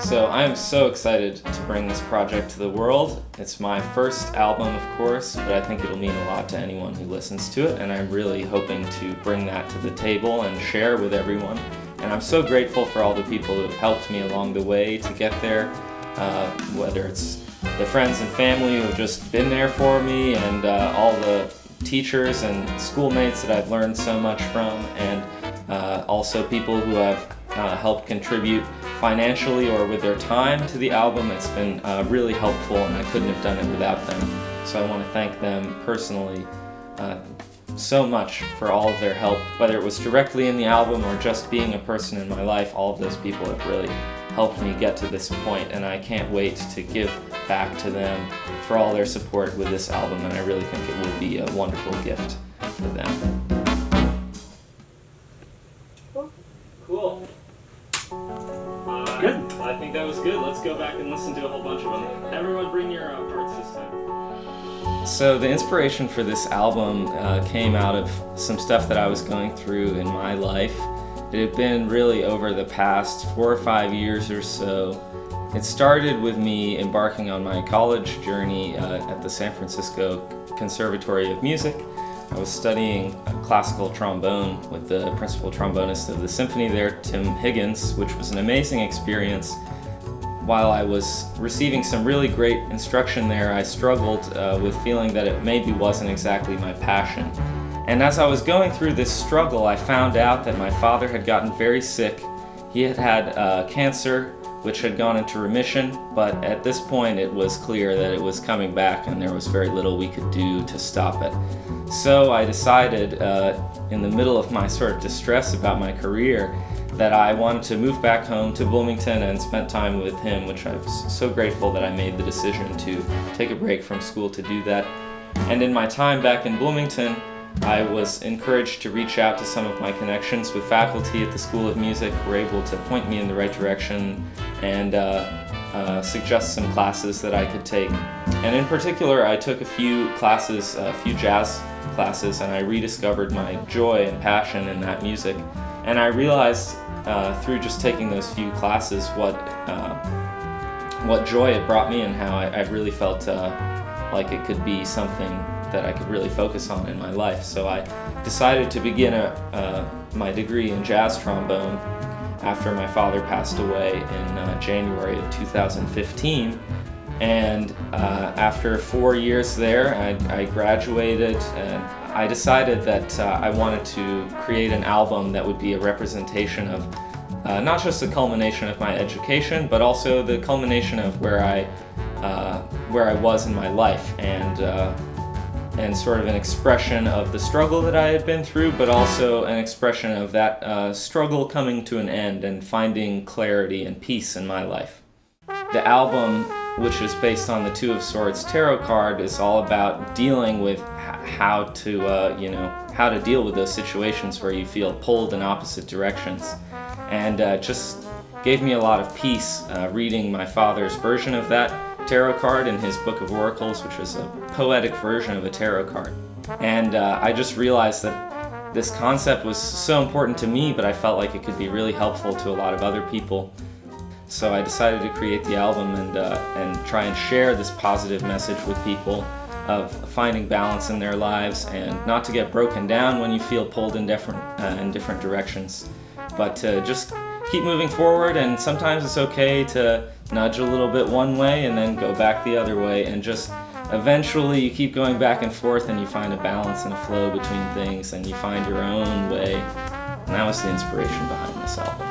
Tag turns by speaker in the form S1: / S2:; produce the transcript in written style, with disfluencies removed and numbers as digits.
S1: So I am so excited to bring this project to the world. It's my first album, of course, but I think it'll mean a lot to anyone who listens to it, and I'm really hoping to bring that to the table and share with everyone. And I'm so grateful for all the people who have helped me along the way to get there, whether it's the friends and family who have just been there for me, and all the teachers and schoolmates that I've learned so much from, and also people who have helped contribute financially or with their time to the album. It's been really helpful, and I couldn't have done it without them. So I want to thank them personally so much for all of their help, whether it was directly in the album or just being a person in my life. All of those people have really helped me get to this point, and I can't wait to give back to them for all their support with this album, and I really think it will be a wonderful gift for them. Cool.
S2: Good.
S1: I think that was good. Let's go back and listen to a whole bunch of them. Everyone bring your parts this time. So the inspiration for this album came out of some stuff that I was going through in my life. It had been really over the past 4 or 5 years or so. It started with me embarking on my college journey at the San Francisco Conservatory of Music. I was studying classical trombone with the principal trombonist of the symphony there, Tim Higgins, which was an amazing experience. While I was receiving some really great instruction there, I struggled with feeling that it maybe wasn't exactly my passion. And as I was going through this struggle, I found out that my father had gotten very sick. He had had cancer, which had gone into remission, but at this point it was clear that it was coming back and there was very little we could do to stop it. So I decided in the middle of my sort of distress about my career that I wanted to move back home to Bloomington and spend time with him, which I was so grateful that I made the decision to take a break from school to do that. And in my time back in Bloomington, I was encouraged to reach out to some of my connections with faculty at the School of Music who were able to point me in the right direction and suggest some classes that I could take. And in particular, I took a few classes, a few jazz classes, and I rediscovered my joy and passion in that music. And I realized through just taking those few classes what joy it brought me and how I really felt like it could be something that I could really focus on in my life. So I decided to begin my degree in jazz trombone after my father passed away in January of 2015. And after 4 years there, I graduated, and I decided that I wanted to create an album that would be a representation of not just the culmination of my education, but also the culmination of where I was in my life, and sort of an expression of the struggle that I had been through, but also an expression of that struggle coming to an end and finding clarity and peace in my life. The album, which is based on the Two of Swords tarot card, is all about dealing with how to deal with those situations where you feel pulled in opposite directions. And just gave me a lot of peace reading my father's version of that tarot card in his Book of Oracles, which is a poetic version of a tarot card. And I just realized that this concept was so important to me, but I felt like it could be really helpful to a lot of other people. So I decided to create the album and try and share this positive message with people of finding balance in their lives and not to get broken down when you feel pulled in different directions, but to just keep moving forward. And sometimes it's okay to nudge a little bit one way and then go back the other way, and just eventually you keep going back and forth and you find a balance and a flow between things and you find your own way. And that was the inspiration behind this album.